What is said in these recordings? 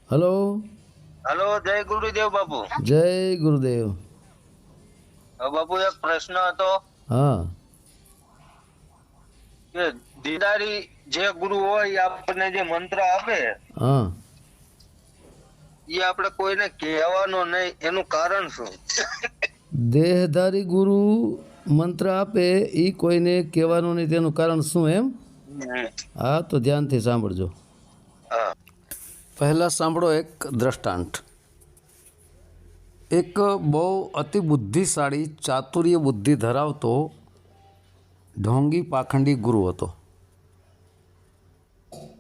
Hello. Hello, જય ગુરુદેવ બાપુ. જય ગુરુદેવ. બાપુ એક પ્રશ્ન હતો હા. કે દીદારી જે ગુરુ હોય એ આપણને જે મંત્ર આપે હા. એ આપણે કોઈને કહેવાનો નહીં, એનું કારણ શું? દેહધારી ગુરુ મંત્ર આપે એ કોઈને કહેવાનું નહીં, તેનું કારણ શું એમ? હા, તો ધ્યાનથી સાંભળજો. હા. પહેલાં સાંભળો એક દ્રષ્ટાંત. એક બહુ અતિ બુદ્ધિશાળી ચાતુર્ય બુદ્ધિ ધરાવતો ઢોંગી પાખંડી ગુરુ હતો.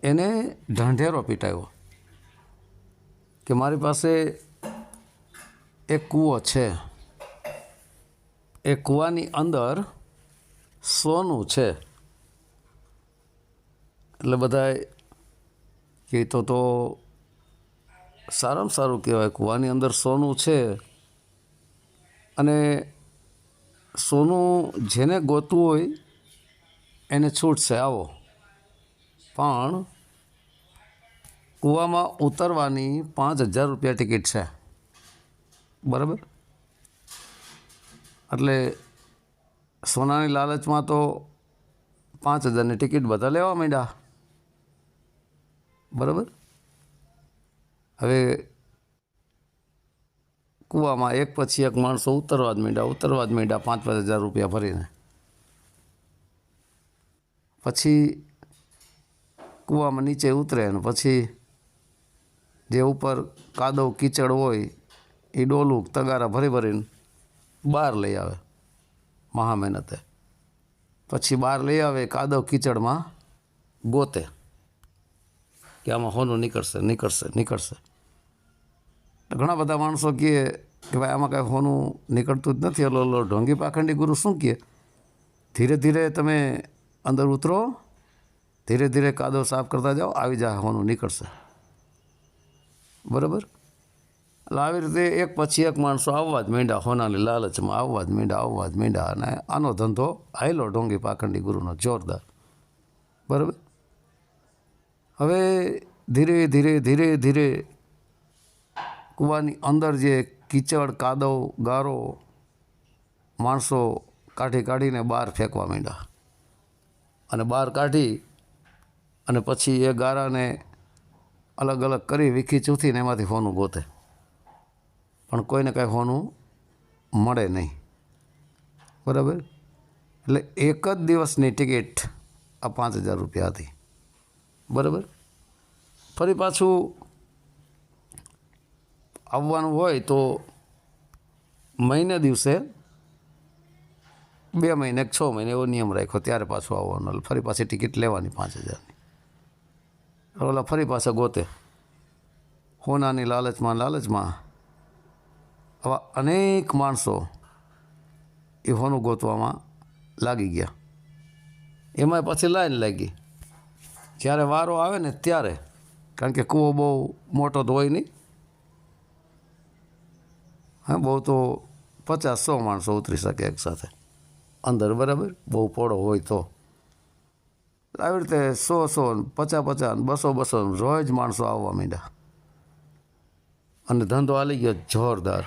એને ઢંઢેરો પીટાયો કે મારી પાસે એક કૂવો છે, એ કૂવાની અંદર સોનું છે. એટલે બધાએ કે તો સારામાં સારું કહેવાય, કૂવાની અંદર સોનું છે અને સોનું જેને ગોતવું હોય એને છૂટ છે, આવો. પણ કૂવામાં ઉતરવાની 5,000 રૂપિયા ટિકિટ છે, બરાબર? એટલે સોનાની લાલચમાં તો 5,000ની ટિકિટ બધા લેવા માંડ્યા, બરાબર? હવે કૂવામાં એક પછી એક માણસો ઉતરવા જ માંડ્યા 5,000 રૂપિયા ભરીને. પછી કૂવામાં નીચે ઉતરે ને પછી જે ઉપર કાદવ કીચડ હોય એ ડોલું તગારા ભરીને બહાર લઈ આવે મહા મહેનતે. પછી બહાર લઈ આવે કાદવ કીચડમાં ગોતે કે આમાં હોનું નીકળશે. ઘણા બધા માણસો કહે કે ભાઈ આમાં કાંઈ હોનું નીકળતું જ નથી. હલો ઢોંગી પાખંડી ગુરુ શું કહે? ધીરે ધીરે તમે અંદર ઉતરો, ધીરે ધીરે કાદવ સાફ કરતા જાઓ, આવી જાય, હોનું નીકળશે, બરાબર? એટલે આવી રીતે એક પછી એક માણસો આવવા જ માંડ્યા, હોનાની લાલચમાં આવવા જ માંડ્યા અને આનો ધંધો હાયલો ઢોંગી પાખંડી ગુરુનો જોરદાર, બરાબર? હવે ધીરે ધીરે કૂવાની અંદર જે કીચડ કાદવ ગારો માણસો કાઢીને બહાર ફેંકવા માંડ્યા. અને બહાર કાઢી અને પછી એ ગારાને અલગ કરી વીખી ચૂથીને એમાંથી હોનું ગોતે, પણ કોઈને કાંઈ હોનું મળે નહીં, બરાબર? એટલે એક જ દિવસની ટિકિટ આ 5,000 રૂપિયા હતી, બરાબર? ફરી પાછું આવવાનું હોય તો મહિને દિવસે 2 મહિને 6 મહિને એવો નિયમ રાખ્યો, ત્યારે પાછું આવવાનું. એટલે ફરી પાછી ટિકિટ લેવાની 5,000ની. ઓલા ફરી પાછા ગોતે હોનાની લાલચમાં આવા અનેક માણસો એ હોનું ગોતવામાં લાગી ગયા. એમાં પછી લાઈન લાગી. જ્યારે વારો આવે ને ત્યારે, કારણ કે કૂવો બહુ મોટો તો હોય નહીં, હા, બહુ તો 50-100 માણસો ઉતરી શકે એક સાથે અંદર, બરાબર? બહુ પોળો હોય તો આવી રીતે 100-100, 50-50, 200-200 રોજ માણસો આવવા માંડ્યા અને ધંધો હાલી ગયો જોરદાર.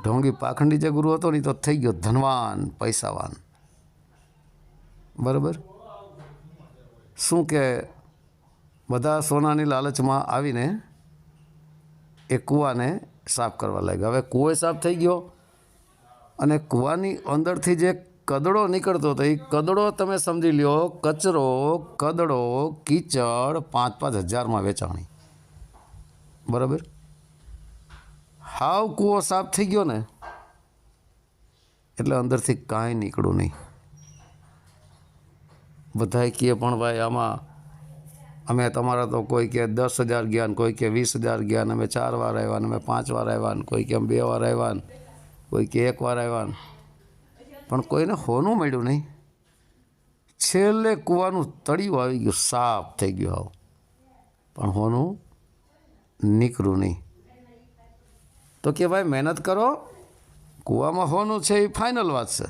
ઢોંગી પાખંડી જે ગુરુ હતો ને તો થઈ ગયો ધનવાન, પૈસાવાન, બરાબર? શું કે બધા સોનાની લાલચમાં આવીને એ કૂવાને સાફ કરવા લાગ્યા. હવે કૂવો સાફ થઈ ગયો અને કૂવાની અંદરથી જે કદડો નીકળતો હતો એ કદડો તમે સમજી લ્યો, કચરો, કદડો, કીચડ 5,000-5,000માં વેચાણી, બરાબર? હાવ કૂવો સાફ થઈ ગયો ને એટલે અંદરથી કાંઈ નીકળ્યું નહીં. બધાય કહે પણ ભાઈ આમાં અમે તમારા તો કોઈ કે 10,000 ગયા ને કોઈ કે 20,000 ગયા ને અમે 4 વાર આવ્યા ને અમે 5 વાર આવ્યા ને કોઈ કે અમે 2 વાર આવ્યા ને કોઈ કે 1 વાર આવ્યા ને, પણ કોઈને હોનું મળ્યું નહીં. છેલ્લે કૂવાનું તળિયું આવી ગયું, સાફ થઈ ગયું આવું, પણ હોનું નીકળ્યું નહીં. તો કે ભાઈ મહેનત કરો, કૂવામાં હોનું છે એ ફાઇનલ વાત છે,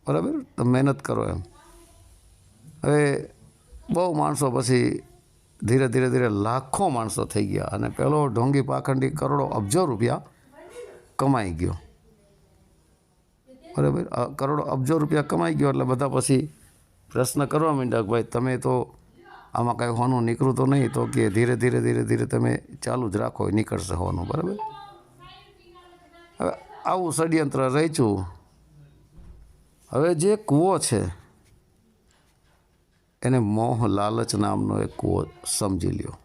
બરાબર? તો મહેનત કરો એમ. હવે બહુ માણસો પછી ધીરે ધીરે ધીરે લાખો માણસો થઈ ગયા અને પેલો ઢોંગી પાખંડી કરોડો અબજો રૂપિયા કમાઈ ગયો. બરાબર, કરોડો અબજો રૂપિયા કમાઈ ગયો એટલે બધા પછી પ્રશ્ન કરવા માંડ્યા કે ભાઈ તમે તો આમાં કાંઈ હોનું નીકળું તો નહીં, તો કે ધીરે ધીરે ધીરે ધીરે તમે ચાલુ જ રાખો, નીકળશે હોનું. બરાબર, હવે આવું ષડયંત્ર રચ્યું. હવે જે કૂવો છે એને મોહ લાલચ નામનો એક કૂવો સમજી લ્યો.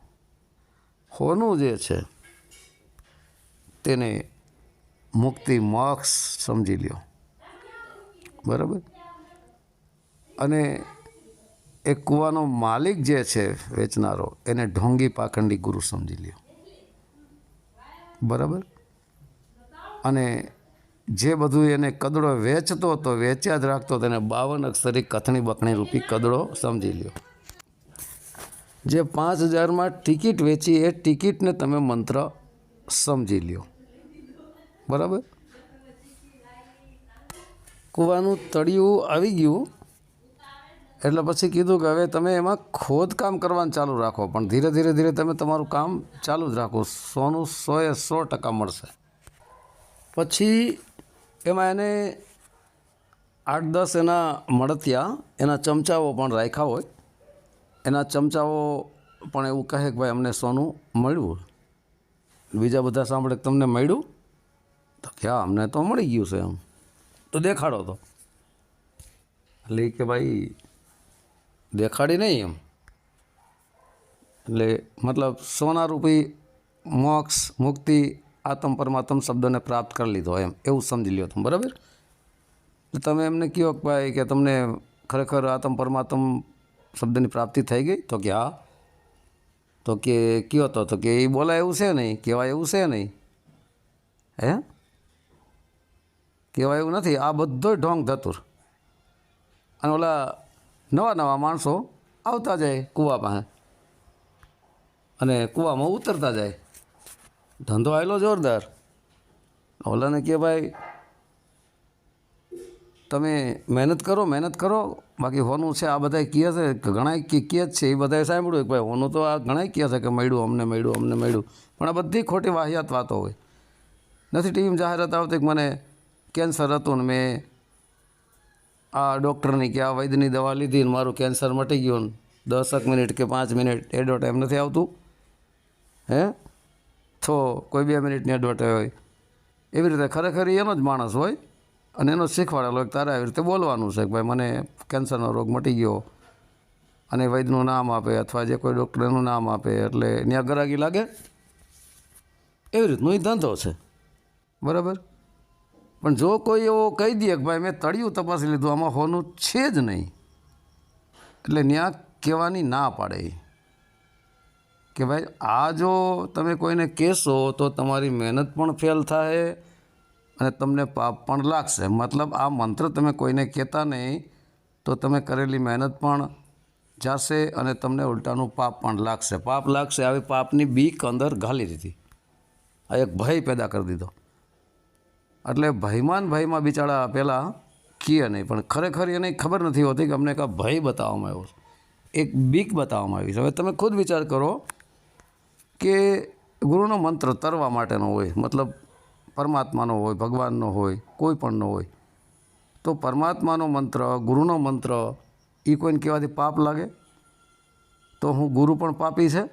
હોનું જે છે તેને મુક્તિ મોક્ષ સમજી લ્યો. બરાબર, અને એ કૂવાનો માલિક જે છે વેચનારો એને ઢોંગી પાખંડી ગુરુ સમજી લ્યો. બરાબર, અને જે બધું એને કદડો વેચતો હતો, વેચ્યા જ રાખતો તેને 52 અક્ષરી કથણી બકણી રૂપી કદડો સમજી લ્યો. જે 5000માં ટિકિટ વેચી એ ટિકિટને તમે મંત્ર સમજી લ્યો. બરાબર, કૂવાનું તળિયું આવી ગયું એટલે પછી કીધું કે હવે તમે એમાં ખોદકામ કરવાનું ચાલુ રાખો, પણ ધીરે ધીરે ધીરે તમે તમારું કામ ચાલુ જ રાખો, સોનું 100% મળશે. પછી એમાં એને 8-10 એના મળતિયા, એના ચમચાઓ પણ રાખ્યા હોય. એના ચમચાઓ પણ એવું કહે કે ભાઈ અમને સોનું મળ્યું. બીજા બધા સાંભળે કે તમને મળ્યું, તો ક્યાં અમને તો મળી ગયું છે, એમ તો દેખાડો તો. એટલે કે ભાઈ દેખાડી નહીં એમ, એટલે મતલબ સોનારૂપી મોક્ષ મુક્તિ આત્મ પરમાત્મ શબ્દને પ્રાપ્ત કરી લીધો એમ, એવું સમજી લ્યો તમે. બરાબર, તમે એમને કહો કે ભાઈ કે તમને ખરેખર આત્મ પરમાત્મ શબ્દની પ્રાપ્તિ થઈ ગઈ, તો કે હા. તો કે કયો તો કે એ બોલાય એવું છે નહીં, કહેવાય એવું છે નહીં. હે, કહેવાય એવું નથી. આ બધો ઢોંગ ધતુર. અને ઓલા નવા નવા માણસો આવતા જાય કૂવા પાસે અને કૂવામાં ઉતરતા જાય, ધંધો આવેલો જોરદાર. ઓલાને કહે ભાઈ તમે મહેનત કરો, બાકી હોનું છે આ બધા કહે છે, ઘણા કહે જ છે, એ બધાએ સાંભળ્યું કે ભાઈ હોનું તો આ ઘણા કહે છે કે મળ્યું અમને, પણ આ બધી ખોટી વાહિયાત વાતો હોય. નથી ટીવીમાં જાહેરાત આવતી કે મને કેન્સર હતું ને મેં આ ડૉક્ટરની કે આ વૈદ્યની દવા લીધી ને મારું કેન્સર મટી ગયું ને 10 મિનિટ કે 5 મિનિટ એડવર્ટાઈમ નથી આવતું. હે, તો કોઈ 2 મિનિટની એડવર્ટાઈમ હોય. એવી રીતે ખરેખર એનો જ માણસ હોય અને એનો શીખવાડેલો હોય તારે આવી રીતે બોલવાનું છે કે ભાઈ મને કેન્સરનો રોગ મટી ગયો, અને વૈદ્યનું નામ આપે અથવા જે કોઈ ડૉક્ટર એનું નામ આપે એટલે ત્યાં ગરાગી લાગે. એવી રીતનો એ ધંધો છે. બરાબર, પણ જો કોઈ એવો કહી દે કે ભાઈ મેં તળિયું તપાસી લીધું આમાં હોનું છે જ નહીં, એટલે ત્યાં કહેવાની ના પાડે કે ભાઈ આ જો તમે કોઈને કહેશો તો તમારી મહેનત પણ ફેલ થાય અને તમને પાપ પણ લાગશે. મતલબ આ મંત્ર તમે કોઈને કહેતા નહીં તો તમે કરેલી મહેનત પણ જશે અને તમને ઉલટાનું પાપ પણ લાગશે. પાપ લાગશે, આવી પાપની બીક અંદર ઘાલી દીધી. આ એક ભય પેદા કરી દીધો. એટલે ભયમાં બિચારા પહેલાં કહે નહીં, પણ ખરેખર એને ખબર નથી હોતી કે અમને એક ભય બતાવવામાં આવ્યો છે, એક બીક બતાવવામાં આવી છે. હવે તમે ખુદ વિચાર કરો કે ગુરુનો મંત્ર તરવા માટેનો હોય, મતલબ પરમાત્માનો હોય, ભગવાનનો હોય, કોઈ પણનો હોય, તો પરમાત્માનો મંત્ર, ગુરુનો મંત્ર એ કોઈને કહેવાથી પાપ લાગે? તો હું ગુરુ પણ પાપી છે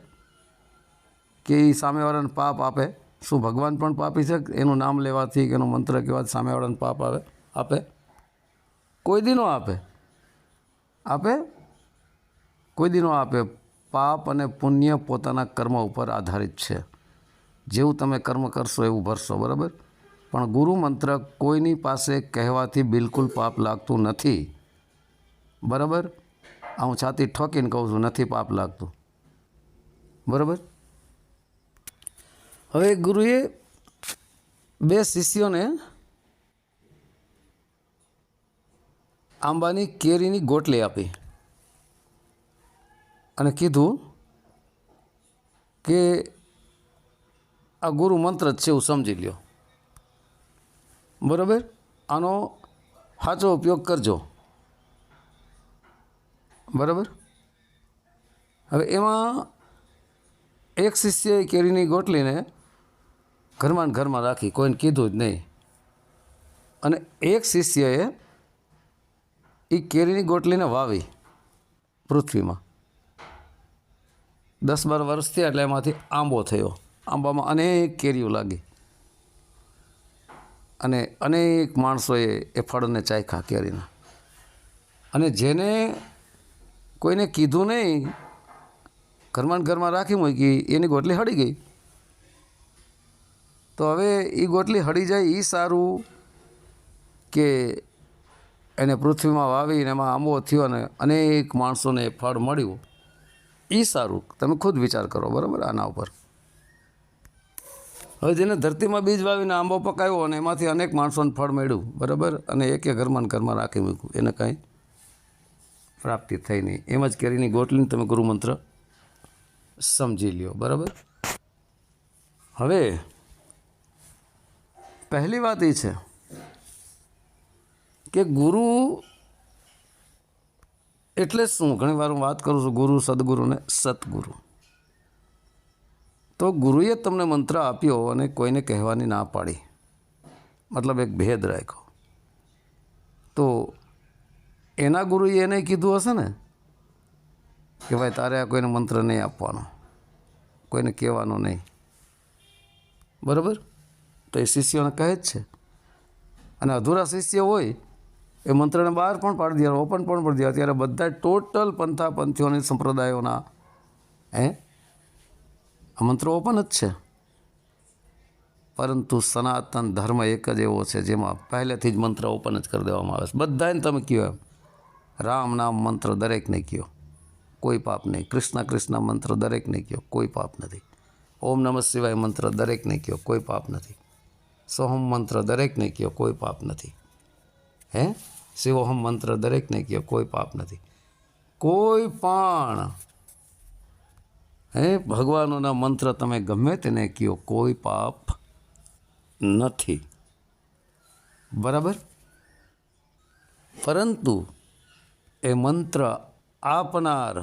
કે એ સામેવાળાને પાપ આપે? શું ભગવાન પણ પાપી છે એનું નામ લેવાથી કે એનું મંત્ર કહેવાથી સામેવાળાને પાપ આપે? કોઈ દી નો આપે. કોઈ દી નો આપે. પાપ અને પુણ્ય પોતાના કર્મ ઉપર આધારિત છે. જેવું તમે કર્મ કરશો એવું ભરશો. બરાબર, પણ ગુરુ મંત્ર કોઈની પાસે કહેવાથી બિલકુલ પાપ લાગતું નથી. બરાબર, આ હું છાતી ઠોકીને કહું છું, નથી પાપ લાગતું. બરાબર, હવે ગુરુએ 2 શિષ્યોને આંબાની કેરીની ગોટલી આપી અને કીધું કે આ ગુરુ મંત્ર જ છે એવું સમજી લ્યો. બરાબર, આનો સાચો ઉપયોગ કરજો. બરાબર, હવે એમાં એક શિષ્યએ કેરીની ગોટલીને ઘરમાં ને ઘરમાં રાખી, કોઈને કીધું જ નહીં. અને એક શિષ્યએ એ કેરીની ગોટલીને વાવી પૃથ્વીમાં. 10-12 વર્ષ થયા એટલે એમાંથી આંબો થયો. આંબામાં અનેક કેરીઓ લાગી અને અનેક માણસોએ એ ફળને ચાખ્યા કેરીના. અને જેને કોઈને કીધું નહીં, ઘરમાં ને ઘરમાં રાખી મૂકી, એની ગોટલી હળી ગઈ. તો હવે એ ગોટલી હળી જાય એ સારું કે એને પૃથ્વીમાં વાવીને એમાં આંબો થયો અને અનેક માણસોને ફળ મળ્યું, એ સારું? તમે ખુદ વિચાર કરો, બરાબર, આના ઉપર. હવે જેને ધરતીમાં બીજ વાવીને આંબો પકાવ્યો અને એમાંથી અનેક માણસોને ફળ મળ્યું, બરાબર, અને એકે ઘરમાં ને ઘરમાં રાખી મૂક્યું, એને કાંઈ પ્રાપ્તિ થઈ નહીં. એમ જ કેરીની ગોટલીને તમે ગુરુમંત્ર સમજી લ્યો, બરાબર. હવે પહેલી વાત એ છે કે ગુરુ એટલે શું? ઘણી વાર હું વાત કરું છું ગુરુ, સદગુરુ ને સતગુરુ. તો ગુરુએ તમને મંત્ર આપ્યો અને કોઈને કહેવાની ના પાડી, મતલબ એક ભેદ રાખ્યો. તો એના ગુરુએ એને કીધું હશે ને કે ભાઈ તારે આ કોઈને મંત્ર નહીં આપવાનો, કોઈને કહેવાનો નહીં, બરાબર. તો એ શિષ્યોને કહે જ છે. અને અધૂરા શિષ્ય હોય એ મંત્રને બહાર પણ પાડી દે, ઓપન પણ પાડી દે. અત્યારે બધા ટોટલ પંથા પંથીઓની સંપ્રદાયોના આ મંત્રો ઓપન જ છે. પરંતુ સનાતન ધર્મ એક જ એવો છે જેમાં પહેલેથી જ મંત્ર ઓપન જ કરી દેવામાં આવે છે. બધાને તમે કહો એમ, રામ નામ મંત્ર દરેકને કહો, કોઈ પાપ નહીં. કૃષ્ણ મંત્ર દરેકને કહો, કોઈ પાપ નથી. ઓમ નમઃ શિવાય મંત્ર દરેકને કહો, કોઈ પાપ નથી. સોહમ મંત્ર દરેકને કહો, કોઈ પાપ નથી. શિવોહમ મંત્ર દરેકને કહો, કોઈ પાપ નથી. કોઈ પણ ભગવાનોના મંત્ર તમે ગમે તેને કહો, કોઈ પાપ નથી, બરાબર. પરંતુ એ મંત્ર આપનાર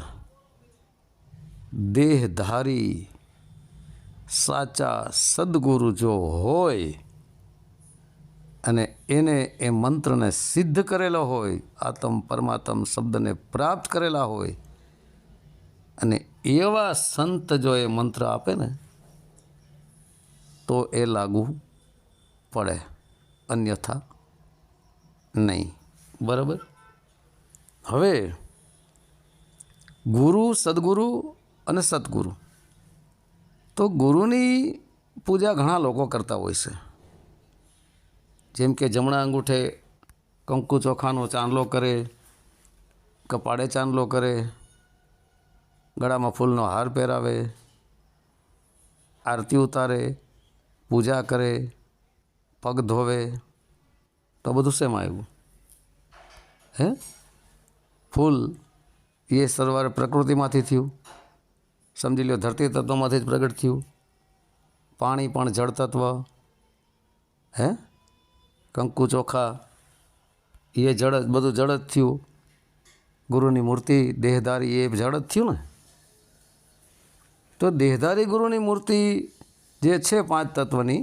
દેહધારી સાચા સદગુરુ જો હોય અને એને એ મંત્રને સિદ્ધ કરેલો હોય, આત્મ પરમાત્મ શબ્દને પ્રાપ્ત કરેલા હોય, અને એવા સંત જો એ મંત્ર આપે ને તો એ લાગુ પડે, અન્યથા નહીં, બરાબર. હવે ગુરુ, સદગુરુ અને સતગુરુ. તો ગુરુની પૂજા ઘણા લોકો કરતા હોય છે. જેમ કે જમણા અંગૂઠે કંકુ ચોખાનો ચાંદલો કરે, કપાળે ચાંદલો કરે, ગળામાં ફૂલનો હાર પહેરાવે, આરતી ઉતારે, પૂજા કરે, પગ ધોવે. તો બધું શેમાં આવ્યું? ફૂલ એ સવારે પ્રકૃતિમાંથી થયું, સમજી લો, ધરતી તત્વમાંથી જ પ્રગટ થયું. પાણી પણ જળ તત્વ, કંકુ ચોખા એ જળ જ, બધું જળ જ થયું. ગુરુની મૂર્તિ દેહધારી એ જળ જ થયું ને. તો દેહધારી ગુરુની મૂર્તિ જે છે 5 તત્વની,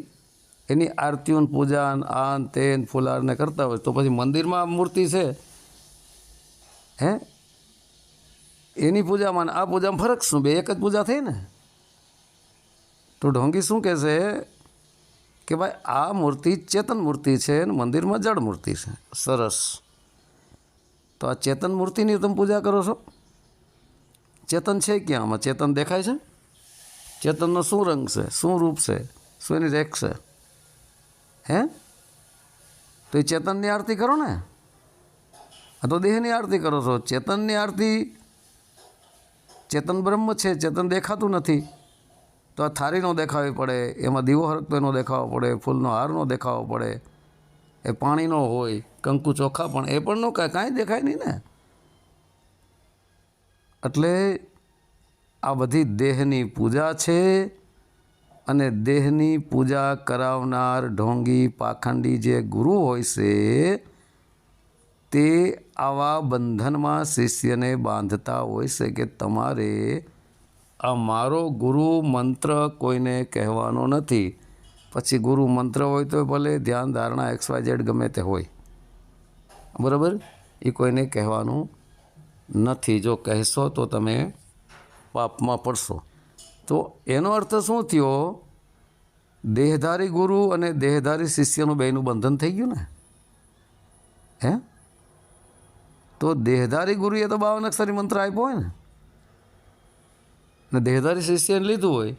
એની આરતીઓ, પૂજા, આન તેન ફુલારને કરતા હોય, તો પછી મંદિરમાં મૂર્તિ છે એની પૂજામાં આ પૂજામાં ફરક શું? બે એક જ પૂજા થઈ ને. તો ઢોંગી શું કહે છે કે ભાઈ આ મૂર્તિ ચેતન મૂર્તિ છે અને મંદિરમાં જળ મૂર્તિ છે. સરસ. તો આ ચેતન મૂર્તિની તમે પૂજા કરો છો? ચેતન છે ક્યાં? આમાં ચેતન દેખાય છે? ચેતનનો શું રંગ છે, શું રૂપ છે, શું એની રેખ છે? તો એ ચેતનની આરતી કરો ને. આ તો દેહની આરતી કરો છો. ચેતનની આરતી, ચેતન બ્રહ્મ છે, ચેતન દેખાતું નથી. તો આ થાળીનો દેખાવી પડે, એમાં દીવો હરકતો એનો દેખાવો પડે, ફૂલનો હારનો દેખાવો પડે, એ પાણીનો હોય, કંકુ ચોખા પણ એ પણ કાંઈ દેખાય નહીં ને. એટલે આ બધી દેહની પૂજા છે. અને દેહની પૂજા કરાવનાર ઢોંગી પાખંડી જે ગુરુ હોય છે તે આવા બંધનમાં શિષ્યને બાંધતા હોય છે કે તમારે આ મારો ગુરુ મંત્ર કોઈને કહેવાનો નથી. પછી ગુરુ મંત્ર હોય તો ભલે ધ્યાન ધારણા XYZ ગમે તે હોય, બરાબર, એ કોઈને કહેવાનું નથી. જો કહેશો તો તમે પાપમાં પડશો. તો એનો અર્થ શું થયો? દેહધારી ગુરુ અને દેહધારી શિષ્યનું બેયનું બંધન થઈ ગયું ને. હે, તો દેહધારી ગુરુએ તો 52 અક્ષરી મંત્ર આપ્યો હોય ને દેહધારી શિષ્યને લીધું હોય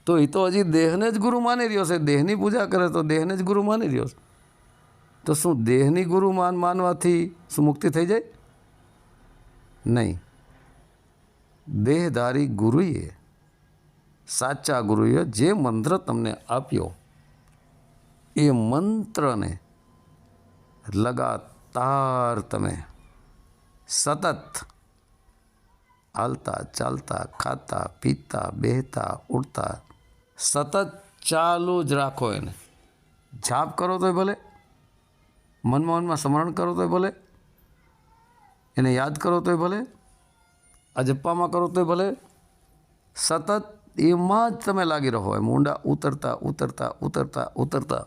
તો એ તો હજી દેહને જ ગુરુ માની રહ્યો છે. દેહની પૂજા કરે તો દેહને જ ગુરુ માની રહ્યો છે. તો શું દેહની ગુરુ માનવાથી શું મુક્તિ થઈ જાય? નહીં. દેહધારી ગુરુએ, સાચા ગુરુએ જે મંત્ર તમને આપ્યો એ મંત્રને લગાતાર તમે સતત હાલતા ચાલતા ખાતા પીતા બેહતા ઉઠતા સતત ચાલુ જ રાખો. એને જાપ કરો તોય ભલે, મનમાં સ્મરણ કરો તોય ભલે, એને યાદ કરો તોય ભલે, અજપ્પામાં કરો તોય ભલે, સતત એમાં જ તમે લાગી રહો. એમ ઊંડા ઉતરતા ઉતરતા ઉતરતા ઉતરતા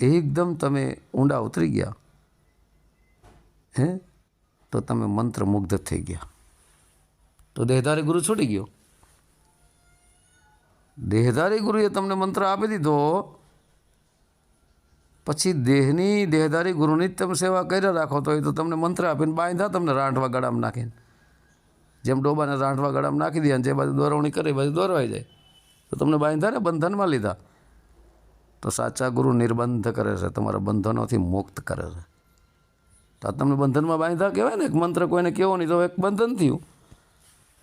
એકદમ તમે ઊંડા ઉતરી ગયા, હે, તો તમે મંત્ર મુગ્ધ થઈ ગયા. તો દેહધારી ગુરુ છૂટી ગયો. દેહધારી ગુરુએ તમને મંત્ર આપી દીધો, પછી દેહધારી ગુરુની જ તમે સેવા કરી રાખો તો એ તો તમને મંત્ર આપીને બાંધા તમને રાંઠવા ગળામાં નાખીને, જેમ ડોબાને રાંઠવા ગળામાં નાખી દે જે બાજુ દોરવણી કરે એ બાજુ દોરવાઈ જાય. તો તમને બાંધા ને, બંધનમાં લીધા. તો સાચા ગુરુ નિર્બંધ કરે છે, તમારા બંધનોથી મુક્ત કરે છે. તો આ તમને બંધનમાં બાંધા કહેવાય ને. એક મંત્ર કોઈને કહેવો નહીં તો એક બંધન થયું.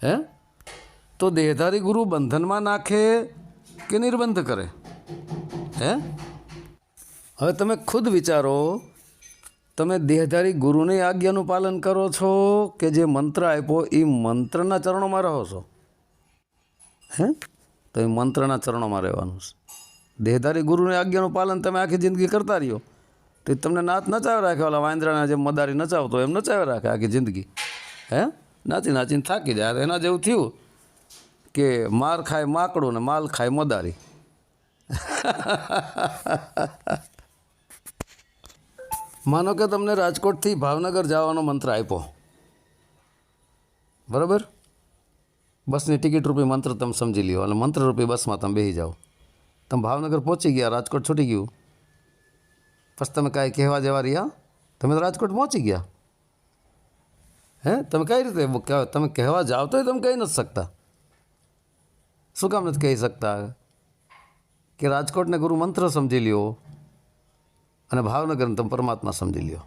હે, તો દેહધારી ગુરુ બંધનમાં નાખે કે નિર્બંધ કરે? હે, હવે તમે ખુદ વિચારો. તમે દેહધારી ગુરુની આજ્ઞાનું પાલન કરો છો કે જે મંત્ર આપ્યો એ મંત્રના ચરણોમાં રહો છો? હે, તો એ મંત્રના ચરણોમાં રહેવાનું છે. દેહધારી ગુરુની આજ્ઞાનું પાલન તમે આખી જિંદગી કરતા રહ્યો તો એ તમને નાચ નચાવી રાખે. ઓલા વાંદરાના જેમ મદારી નચાવતો એમ નચાવી રાખે આખી જિંદગી. હે, નાચી નાચીને થાકી જાય. એના જેવું થયું કે માર ખાય માકડું ને માલ ખાય મદારી. માનો કે તમને રાજકોટથી ભાવનગર જવાનો મંત્ર આપ્યો, બરાબર? બસની ટિકિટ રૂપી મંત્ર તમે સમજી લ્યો અને મંત્ર રૂપી બસમાં તમે બેસી જાઓ. તમે ભાવનગર પહોંચી ગયા, રાજકોટ છૂટી ગયું. પછી તમે કાંઈ કહેવા જેવા રહ્યા? તમે તો રાજકોટ પહોંચી ગયા. હે, તમે કઈ રીતે તમે કહેવા જાઓ તો તમે કહી નથી શકતા? શું કામ નથી કહી શકતા? કે રાજકોટને ગુરુ મંત્ર સમજી લ્યો અને ભાવનગરને તમે પરમાત્મા સમજી લ્યો.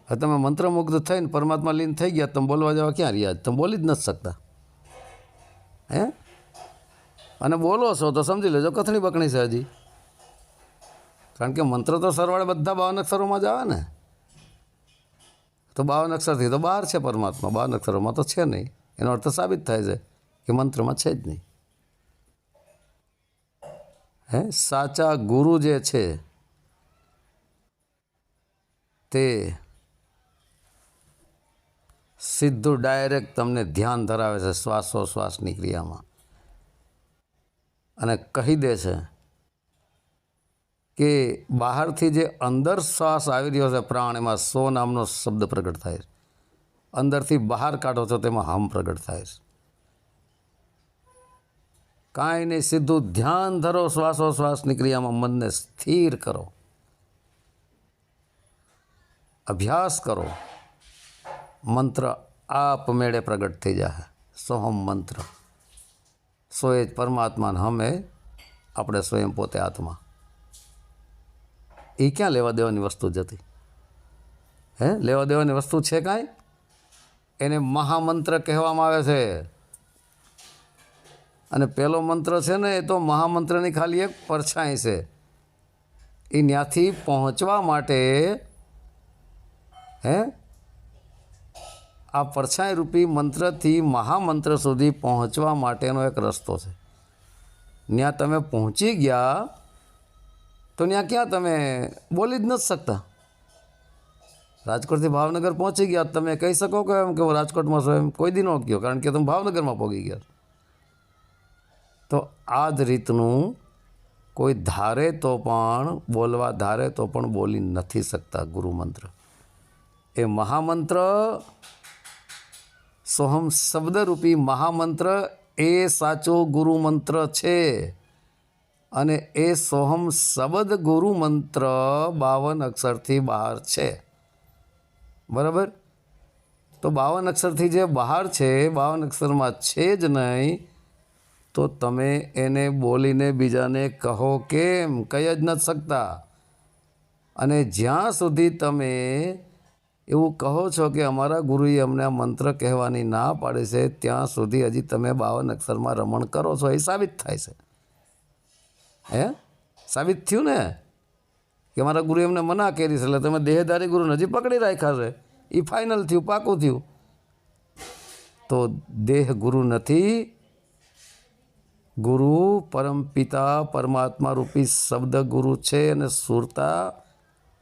હવે તમે મંત્રમુગ્ધ થઈને પરમાત્મા લીન થઈ ગયા, તમે બોલવા જવા ક્યાં રહ્યા? તમે બોલી જ નથી શકતા. હે, અને બોલો છો તો સમજી લેજો કથણી બકણી છે હજી. કારણ કે મંત્ર તો સરવાળે બધા 52 અક્ષરોમાં જ આવે ને. તો 52 અક્ષરથી તો બહાર છે પરમાત્મા, 52 અક્ષરોમાં તો છે નહીં. એનો અર્થ સાબિત થાય છે કે મંત્રમાં છે જ નહીં. હે, સાચા ગુરુ જે છે તે સીધું ડાયરેક્ટ તમને ધ્યાન ધરાવે છે શ્વાસોશ્વાસની ક્રિયામાં અને કહી દે છે કે બહારથી જે અંદર શ્વાસ આવી રહ્યો છે પ્રાણ, એમાં સો નામનો શબ્દ પ્રગટ થાય છે. અંદરથી બહાર કાઢો છો તેમાં હમ પ્રગટ થાય છે. કાંઈ નહીં, સીધું ધ્યાન ધરો શ્વાસોશ્વાસની ક્રિયામાં, મનને સ્થિર કરો, અભ્યાસ કરો. મંત્ર આપમેળે પ્રગટ થઈ જાય. સોહમ મંત્ર, સો એ જ પરમાત્માને હમે આપણે સ્વયં પોતે આત્મા. એ ક્યાં લેવા દેવાની વસ્તુ જતી? હે, લેવા દેવાની વસ્તુ છે કાંઈ? એને મહામંત્ર કહેવામાં આવે છે. અને પહેલો મંત્ર છે ને એ તો મહામંત્રની ખાલી એક પરછાઈ છે. એ ત્યાંથી પહોંચવા માટે હે, આ પરછાઈ રૂપી મંત્રથી મહામંત્ર સુધી પહોંચવા માટેનો એક રસ્તો છે. ત્યાં તમે પહોંચી ગયા તો ત્યાં ક્યાં તમે બોલી જ નથી શકતા? રાજકોટથી ભાવનગર પહોંચી ગયા, તમે કહી શકો કે એમ કે હું રાજકોટમાં છું, એમ કોઈ દી ન કહો, કારણ કે તમે ભાવનગરમાં પહોંચી ગયા. તો આ જ રીતનું કોઈ ધારે તો પણ બોલવા ધારે તો પણ બોલી નથી શકતા ગુરુમંત્ર. એ મહામંત્ર, સોહમ શબ્દરૂપી મહામંત્ર એ સાચો ગુરુમંત્ર છે. અને એ સોહમ શબ્દ ગુરુમંત્ર 52 અક્ષરથી બહાર છે. બરાબર? તો 52 અક્ષરથી જે બહાર છે, 52 અક્ષરમાં છે જ નહીં, તો તમે એને બોલીને બીજાને કહો કેમ? કહી જ નથી શકતા. અને જ્યાં સુધી તમે એવું કહો છો કે અમારા ગુરુએ અમને આ મંત્ર કહેવાની ના પાડી છે, ત્યાં સુધી હજી તમે 52 અક્ષરમાં રમણ કરો છો. એ સાબિત થાય છે. સાબિત થયું ને કે અમારા ગુરુએ અમને મના કરી છે, એટલે તમે દેહધારી ગુરુને હજી પકડી રાખ્યા છે. એ ફાઇનલ થયું, પાકું થયું. તો દેહ ગુરુ નથી. ગુરુ પરમપિતા પરમાત્મા રૂપી શબ્દ ગુરુ છે, અને સુરતા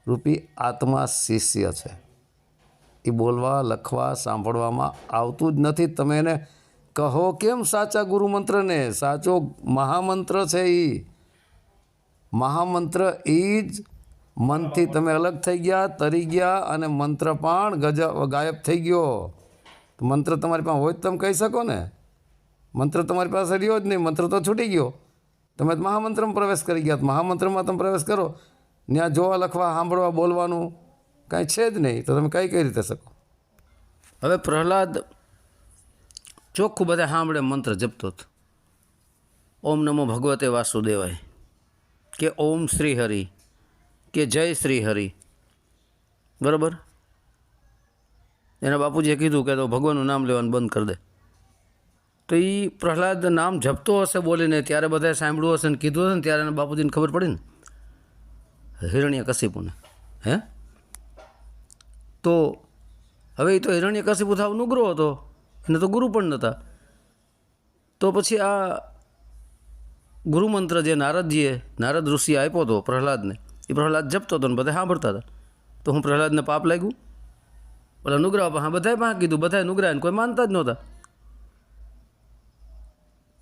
રૂપી આત્મા શિષ્ય છે. એ બોલવા, લખવા, સાંભળવામાં આવતું જ નથી. તમે એને કહો કેમ સાચા ગુરુમંત્રને? સાચો મહામંત્ર છે. એ મહામંત્ર એ જ મનથી તમે અલગ થઈ ગયા, તરી ગયા, અને મંત્ર પણ ગાયબ થઈ ગયો. મંત્ર તમારી પાસે હોય તો તમે કહી શકો ને. મંત્ર તમારી પાસે રહ્યો જ નહીં, મંત્ર તો છૂટી ગયો. તમે મહામંત્રમાં પ્રવેશ કરી ગયા. મહામંત્રમાં તમે પ્રવેશ કરો, ત્યાં જોવા, લખવા, સાંભળવા, બોલવાનું કાંઈ છે જ નહીં, તો તમે કઈ રીતે શકો? હવે પ્રહલાદ ચોખ્ખું બધા સાંભળે મંત્ર જપતો હતો. ઓમ નમો ભગવતે વાસુદેવાય, કે ઓમ શ્રી હરિ, કે જય શ્રી હરિ. બરાબર? એના બાપુજીએ કીધું કે તો ભગવાનનું નામ લેવાનું બંધ કરી દે. તો એ પ્રહલાદ નામ જપતો હશે બોલીને, ત્યારે બધાએ સાંભળ્યું હશે ને કીધું હશે ને, ત્યારે એના બાપુજીને ખબર પડી ને, હિરણ્યકશિપુને. તો હવે એ તો હિરણ્યકશિપુ થાવ નુગરો હતો, એને તો ગુરુ પણ નહોતા. તો પછી આ ગુરુમંત્ર જે નારદ ઋષિએ આપ્યો હતો પ્રહલાદને, એ પ્રહલાદ જપતો હતો ને બધા સાંભળતા હતા. તો હું પ્રહલાદને પાપ લાગ્યું? ઓલા નુગરા બધાએ પાસે કીધું, બધાએ નુગરાને કોઈ માનતા જ નહોતા.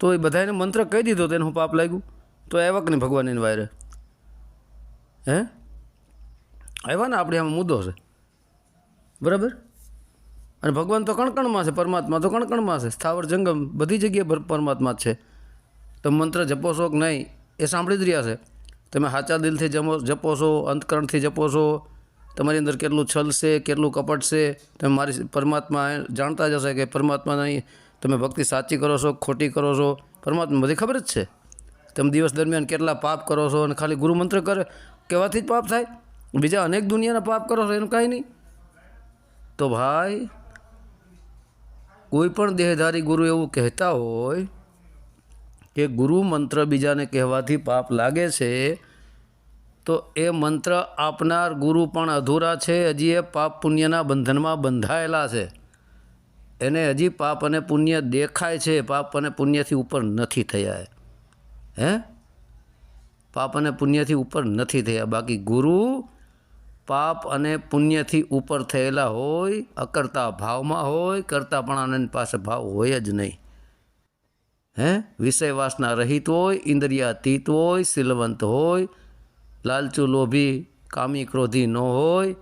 તો એ બધાને મંત્ર કહી દીધો તો એને હું પાપ લાગ્યું? તો આવ્યા કે નહીં ભગવાન એની વાયરે? આવ્યા ને? આપણે આમાં મુદ્દો છે. બરાબર? અને ભગવાન તો કણકણમાં છે, પરમાત્મા તો કણકણમાં છે, સ્થાવર જંગમ બધી જગ્યાએ પરમાત્મા જ છે. તમે મંત્ર જપો છો કે નહીં એ સાંભળી જ રહ્યા છે. તમે સાચા દિલથી જપો છો, અંતકરણથી જપો છો, તમારી અંદર કેટલું છલ છે, કેટલું કપટ છે, તમે મારી પરમાત્મા જાણતા જ હશે કે પરમાત્માની તમે ભક્તિ સાચી કરો છો, ખોટી કરો છો, પરમાત્મા બધી ખબર જ છે. તમે દિવસ દરમિયાન કેટલા પાપ કરો છો, અને ખાલી ગુરુમંત્ર કહેવાથી જ પાપ થાય? બીજા અનેક દુનિયાના પાપ કરો છો, એનું કાંઈ નહીં. તો ભાઈ, કોઈ પણ દેહધારી ગુરુ એવું કહેતા હોય કે ગુરુ મંત્ર બીજાને કહેવાથી પાપ લાગે છે, તો એ મંત્ર આપનાર ગુરુ પણ અધૂરા છે. હજી એ પાપ પુણ્યના બંધનમાં બંધાયેલા છે. એને હજી પાપ અને પુણ્ય દેખાય છે, પાપ અને પુણ્યથી ઉપર નથી થયા. પાપ અને પુણ્યથી ઉપર નથી થયા. બાકી ગુરુ પાપ અને પુણ્યથી ઉપર થયેલા હોય, અકર્તા ભાવમાં હોય, કરતાપણાની પાસે ભાવ હોય જ નહીં. વિષય વાસના રહિત હોય, ઇન્દ્રિયાતીત હોય, શીલવંત હોય, લાલચુ લોભી કામી ક્રોધી ન હોય,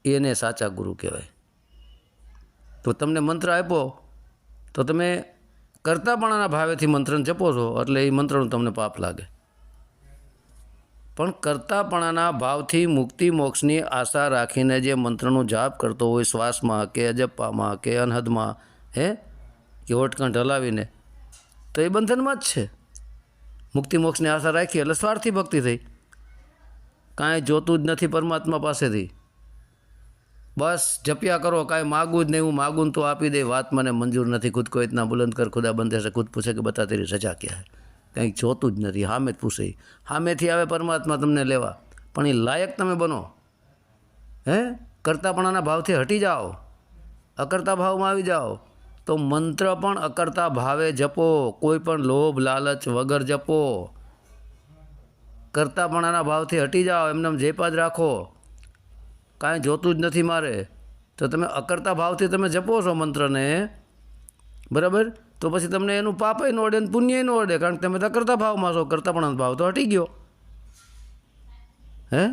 એને સાચા ગુરુ કહેવાય. તો તમને મંત્ર આપ્યો તો તમે કરતાપણાના ભાવેથી મંત્રને જપો છો, એટલે એ મંત્રનું તમને પાપ લાગે. પણ કરતાપણાના ભાવથી મુક્તિ મોક્ષની આશા રાખીને જે મંત્રનું જાપ કરતો હોય, શ્વાસમાં કે અજપ્પામાં કે અનહદમાં, કે ઓટકંઠ હલાવીને, તો એ બંધનમાં જ છે. મુક્તિ મોક્ષની આશા રાખી એટલે સ્વાર્થી ભક્તિ થઈ. કાંઈ જોતું જ નથી પરમાત્મા પાસેથી. બસ જપ્યા કરો, કાંઈ માગું જ નહીં, હું માગું તો આપી દે, વાત મને મંજૂર નથી, ખુદ કો ઇતના બુલંદ કર ખુદા બંદે છે, ખુદ પૂછે કે બતા તેરી સજા ક્યાં હે. કંઈક જોતું જ નથી, સામે જ પૂછે. સામેથી આવે પરમાત્મા તમને લેવા, પણ એ લાયક તમે બનો. કરતાપણાના ભાવથી હટી જાઓ, અકર્તા ભાવમાં આવી જાઓ, તો મંત્ર પણ અકર્તા ભાવે જપો, કોઈ પણ લોભ લાલચ વગર જપો. કરતાપણાના ભાવથી હટી જાઓ, એમને જેપા જ રાખો. કાંઈ જોતું જ નથી મારે, તો તમે અકર્તા ભાવથી તમે જપો છો મંત્રને, બરાબર, તો પછી તમને એનું પાપય ન અડે ને પુણ્ય ન અડે, કારણ કે તમે તો અકર્તા ભાવમાં છો, કરતાપણાનો ભાવ તો હટી ગયો. હે,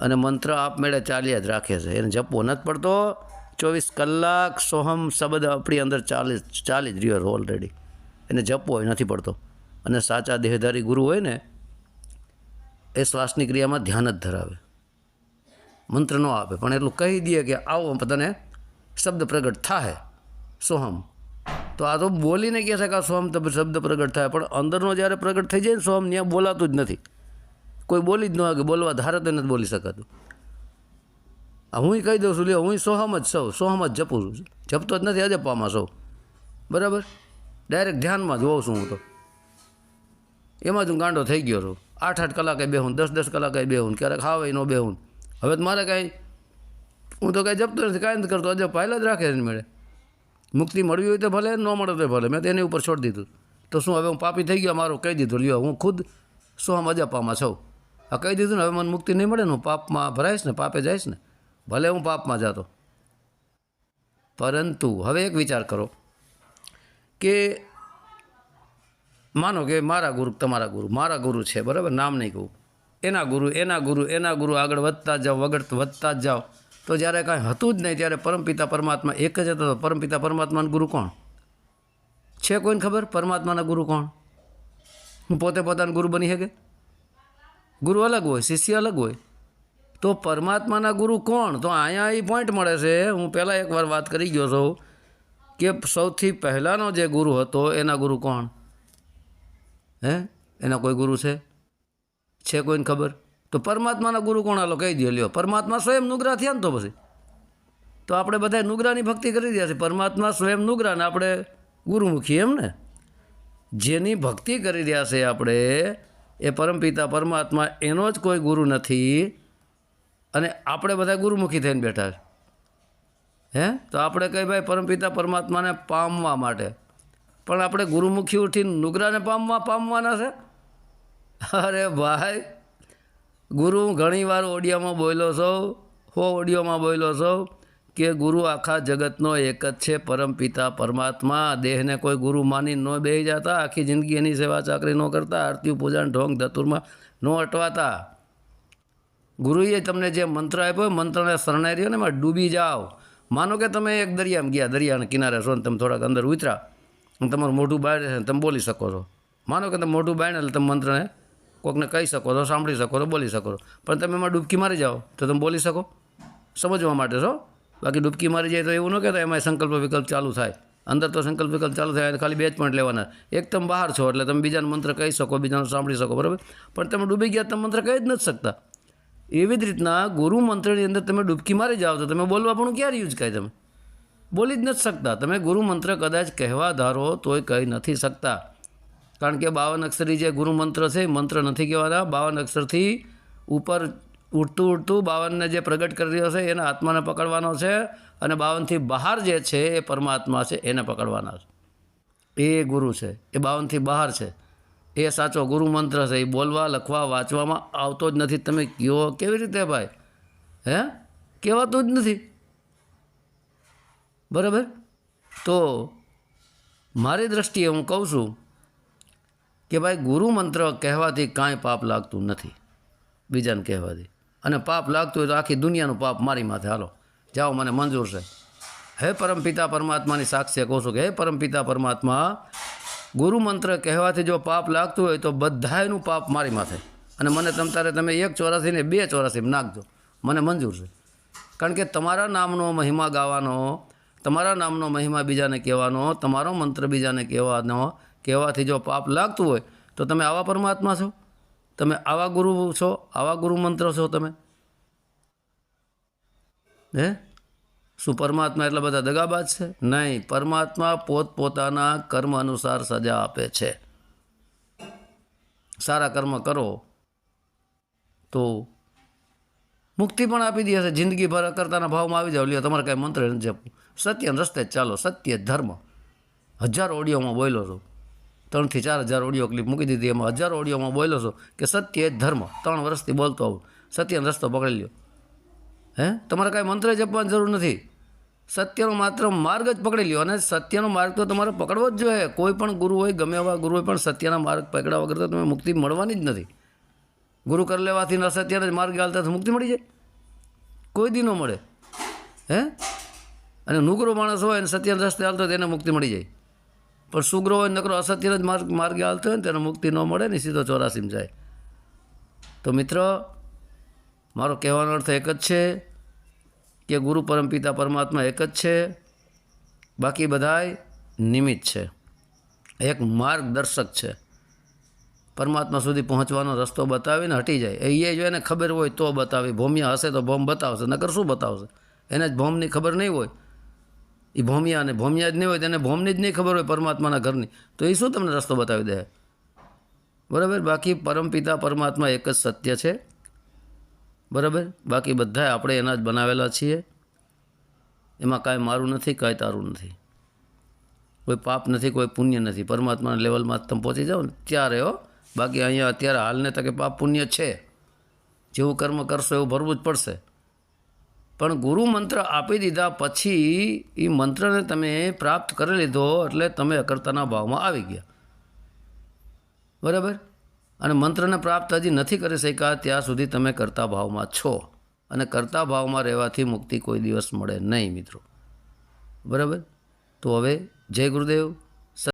અને મંત્ર આપમેળે ચાલ્યા જ રાખે છે, એને જપવો નથી પડતો. 24 કલાક સોહમ શબ્દ આપણી અંદર ચાલી જ રહ્યો ઓલરેડી, એને જપવો નથી પડતો. અને સાચા દેહધારી ગુરુ હોય ને એ શ્વાસની ક્રિયામાં ધ્યાન જ ધરાવે, મંત્ર ન આપે, પણ એટલું કહી દે કે આવો તને શબ્દ પ્રગટ થાય સોહમ. તો આ તો બોલીને કહે છે કે આ સોહમ શબ્દ પ્રગટ થાય, પણ અંદરનો જ્યારે પ્રગટ થઈ જાય ને સોહમ, ત્યાં બોલાતું જ નથી, કોઈ બોલી જ ન આવે, બોલવા ધારે તો નથી બોલી શકાતું. હું કહી દઉં છું, લ્યો હું સોહમ જ સૌ, સોહમ જ જપું છું, જપતો જ નથી, અજપામાં સૌ, બરાબર, ડાયરેક્ટ ધ્યાનમાં જ હોઉં છું હું, તો એમાં જ હું ગાંડો થઈ ગયો છું. 8-8 કલાકે બેહું, 10-10 કલાકે બેહું, ક્યારેક ખાવે ન બેહું. હવે તો મારે કાંઈ, હું તો કાંઈ જપતો નથી, કાંઈ નથી કરતો, અજબ પાયલા જ રાખે એને મળે. મુક્તિ મળવી હોય તો ભલે, ન મળે તો ભલે, મેં તો એની ઉપર છોડી દીધું. તો શું હવે હું પાપી થઈ ગયો, મારું કહી દીધું, લ્યો હું ખુદ સોહમ અજપામાં છું, આ કહી દીધું ને, હવે મને મુક્તિ નહીં મળે ને, હું પાપમાં ભરાઈશ ને, પાપે જઈશ ને, ભલે હું પાપમાં જતો. પરંતુ હવે એક વિચાર કરો કે માનો કે મારા ગુરુ, તમારા ગુરુ, મારા ગુરુ છે, બરાબર, નામ નહીં કહું, એના ગુરુ, એના ગુરુ, એના ગુરુ, આગળ વધતા જ જાઓ, વધતા જ જાઓ, તો જ્યારે કાંઈ હતું જ નહીં ત્યારે પરમપિતા પરમાત્મા એક જ હતો. પરમપિતા પરમાત્માના ગુરુ કોણ છે, કોઈને ખબર? પરમાત્માના ગુરુ કોણ? હું પોતે પોતાના ગુરુ બની શકે? ગુરુ અલગ હોય, શિષ્ય અલગ હોય. તો પરમાત્માના ગુરુ કોણ? તો અહીંયા એ પોઈન્ટ મળે છે. હું પહેલાં એકવાર વાત કરી ગયો છું કે સૌથી પહેલાંનો જે ગુરુ હતો એના ગુરુ કોણ? હે, એના કોઈ ગુરુ છે કોઈને ખબર? તો પરમાત્માના ગુરુ કોણ? હાલો કહી દો. લ્યો, પરમાત્મા સ્વયં નુગ્રા થયા ને, તો પછી તો આપણે બધા નુગ્રાની ભક્તિ કરી રહ્યા છીએ. પરમાત્મા સ્વયં નુગ્રા ને આપણે ગુરુમુખી, એમ ને? જેની ભક્તિ કરી રહ્યા છે આપણે, એ પરમપિતા પરમાત્મા, એનો જ કોઈ ગુરુ નથી, અને આપણે બધા ગુરુમુખી થઈને બેઠા છે. હે, તો આપણે કહીએ ભાઈ પરમપિતા પરમાત્માને પામવા માટે, પણ આપણે ગુરુમુખી ઉઠીને નુગ્રાને પામવાના છે? અરે ભાઈ, ગુરુ ઘણીવાર ઓડિયોમાં બોલ્યો છો, ઓડિયોમાં બોલ્યો છો કે ગુરુ આખા જગતનો એક જ છે, પરમપિતા પરમાત્મા. દેહને કોઈ ગુરુ માની ન બેસી જતા, આખી જિંદગી એની સેવા ચાકરી ન કરતા, આરતી પૂજા ઢોંગ ધતુરમાં ન અટવાતા. ગુરુએ તમને જે મંત્ર આપ્યો, મંત્રને શરણાઈ રહ્યો ને, એમાં ડૂબી જાઓ. માનો કે તમે એક દરિયામાં ગયા, દરિયાના કિનારે છો ને, તમે થોડાક અંદર ઉતરા, તમારું મોઢું બહાર છે, તમે બોલી શકો છો. માનો કે તમે મોઢું બાળને એટલે તમે મંત્રને કોઈકને કહી શકો છો, સાંભળી શકો છો, બોલી શકો છો, પણ તમે એમાં ડૂબકી મારી જાઓ તો તમે બોલી શકો? સમજવા માટે છો. બાકી ડૂબકી મારી જાય તો એવું ન કહેતા એમાં સંકલ્પ વિકલ્પ ચાલુ થાય. અંદર તો સંકલ્પ વિકલ્પ ચાલુ થાય, ખાલી 2 જ પોઈન્ટ લેવાના. એક તમે બહાર છો એટલે તમે બીજાનો મંત્ર કહી શકો, બીજાનો સાંભળી શકો, બરાબર, પણ તમે ડૂબી ગયા, તમે મંત્ર કહી જ નથી શકતા. એવી જ રીતના ગુરુ મંત્રની અંદર તમે ડૂબકી મારી જાઓ તો તમે બોલવા પણ ક્યારે યુઝ કાંઈ તમે બોલી જ નથી શકતા. તમે ગુરુ મંત્ર કદાચ કહેવા ધારો તોય કહી નથી શકતા, કારણ કે 52 અક્ષરી જે ગુરુ મંત્ર છે એ મંત્ર નથી કહેવાતા. 52 અક્ષરથી ઉપર ઉઠતું 52ને જે પ્રગટ કરી રહ્યો છે એના આત્માને પકડવાનો છે, અને 52થી બહાર જે છે એ પરમાત્મા છે, એને પકડવાના છે. એ ગુરુ છે, એ 52થી બહાર છે, એ સાચો ગુરુ મંત્ર છે. એ બોલવા, લખવા, વાંચવામાં આવતો જ નથી. તમે કહો કેવી રીતે ભાઈ? હે, કહેવાતું જ નથી, બરાબર. તો મારી દ્રષ્ટિએ હું કહું છું કે ભાઈ ગુરુ મંત્ર કહેવાથી કાંઈ પાપ લાગતું નથી બીજાને કહેવાથી, અને પાપ લાગતું હોય તો આખી દુનિયાનું પાપ મારી માથે. હાલો જાઓ, મને મંજૂર છે. હે પરમપિતા પરમાત્માની સાક્ષી કહું છું કે હે પરમપિતા પરમાત્મા, ગુરુ મંત્ર કહેવાથી જો પાપ લાગતું હોય તો બધાયનું પાપ મારી માથે, અને મને તમતારે તમે 184 ને 284 નાખજો, મને મંજૂર છે. કારણ કે તમારા નામનો મહિમા ગાવાનો, તમારા નામનો મહિમા બીજાને કહેવાનો, તમારો મંત્ર બીજાને કહેવાથી જો પાપ લાગતું હોય તો તમે આવા પરમાત્મા છો, તમે આવા ગુરુ છો, આવા ગુરુ મંત્ર છો તમે? હે, શું પરમાત્મા એટલા બધા દગાબાજ છે? નહીં, પરમાત્મા પોતપોતાના કર્મ અનુસાર સજા આપે છે. સારા કર્મ કરો તો મુક્તિ પણ આપી દે છે. જિંદગીભર કરતાના ભાવમાં આવી જાવ, લ્યો તમારે કાંઈ મંત્ર નથી જપવું, સત્યના રસ્તે જ ચાલો, સત્ય ધર્મ. 1000 ઓડિયોમાં બોલો છો, 3 થી 4000 ઓડિયો ક્લિપ મૂકી દીધી, એમાં 1000 ઓડિયોમાં બોલો છો કે સત્ય જ ધર્મ. 3 વર્ષથી બોલતો આવું, સત્યનો રસ્તો પકડી લ્યો. હે તમારે કાંઈ મંત્ર જપવાની જરૂર નથી. સત્યનો માત્ર માર્ગ જ પકડી લ્યો, અને સત્યનો માર્ગ તો તમારે પકડવો જ જોઈએ. કોઈ પણ ગુરુ હોય, ગમે એવા ગુરુ હોય, પણ સત્યના માર્ગ પકડ્યા વગર તો તમે મુક્તિ મળવાની જ નથી. ગુરુ કરી લેવાથી અસત્યના જ માર્ગ હાલતા મુક્તિ મળી જાય? કોઈ દી ન મળે. હે અને નુગરો માણસ હોય અને સત્યના રસ્તે હાલતો હોય તેને મુક્તિ મળી જાય, પણ સુગ્રો હોય નકરો અસત્યના જ માર્ગે હાલતો હોય ને તેને મુક્તિ ન મળે ને, સીધો 84માં જાય. તો મિત્ર, મારો કહેવાનો અર્થ એક જ છે કે ગુરુ પરમપિતા પરમાત્મા એક જ છે, બાકી બધાય નિમિત્ત છે, એક માર્ગદર્શક છે. પરમાત્મા સુધી પહોંચવાનો રસ્તો બતાવીને હટી જાય. એ જો એને ખબર હોય તો બતાવે. ભોમિયા હશે તો ભોમ બતાવશે, નકર શું બતાવશે? એને જ ભોમની ખબર નહીં હોય. એ ભોમિયા જ નહીં હોય, તેને ભોમની જ નહીં ખબર હોય પરમાત્માના ઘરની, તો એ શું તમને રસ્તો બતાવી દે? બરાબર. બાકી પરમપિતા પરમાત્મા એક જ સત્ય છે. બરાબર. બાકી બધા આપણે એના જ બનાવેલા છીએ. એમાં કાંઈ મારું નથી, કાંઈ તારું નથી, કોઈ પાપ નથી, કોઈ પુણ્ય નથી. પરમાત્માના લેવલમાં તમે પહોંચી જાઓ ને ત્યારે હો. બાકી અહીંયા અત્યારે હાલને તકે પાપ પુણ્ય છે, જેવું કર્મ કરશો એવું ભરવું જ પડશે. પણ ગુરુ મંત્ર આપી દીધા પછી એ મંત્રને તમે પ્રાપ્ત કરી લીધો એટલે તમે અકર્તાના ભાવમાં આવી ગયા. બરાબર. અને મંત્રને પ્રાપ્ત હજી નથી કરી શક્યા ત્યાં સુધી તમે કર્તા ભાવમાં છો, અને કર્તા ભાવમાં રહેવાથી મુક્તિ કોઈ દિવસ મળે નહીં મિત્રો. બરાબર. તો હવે જય ગુરુદેવ.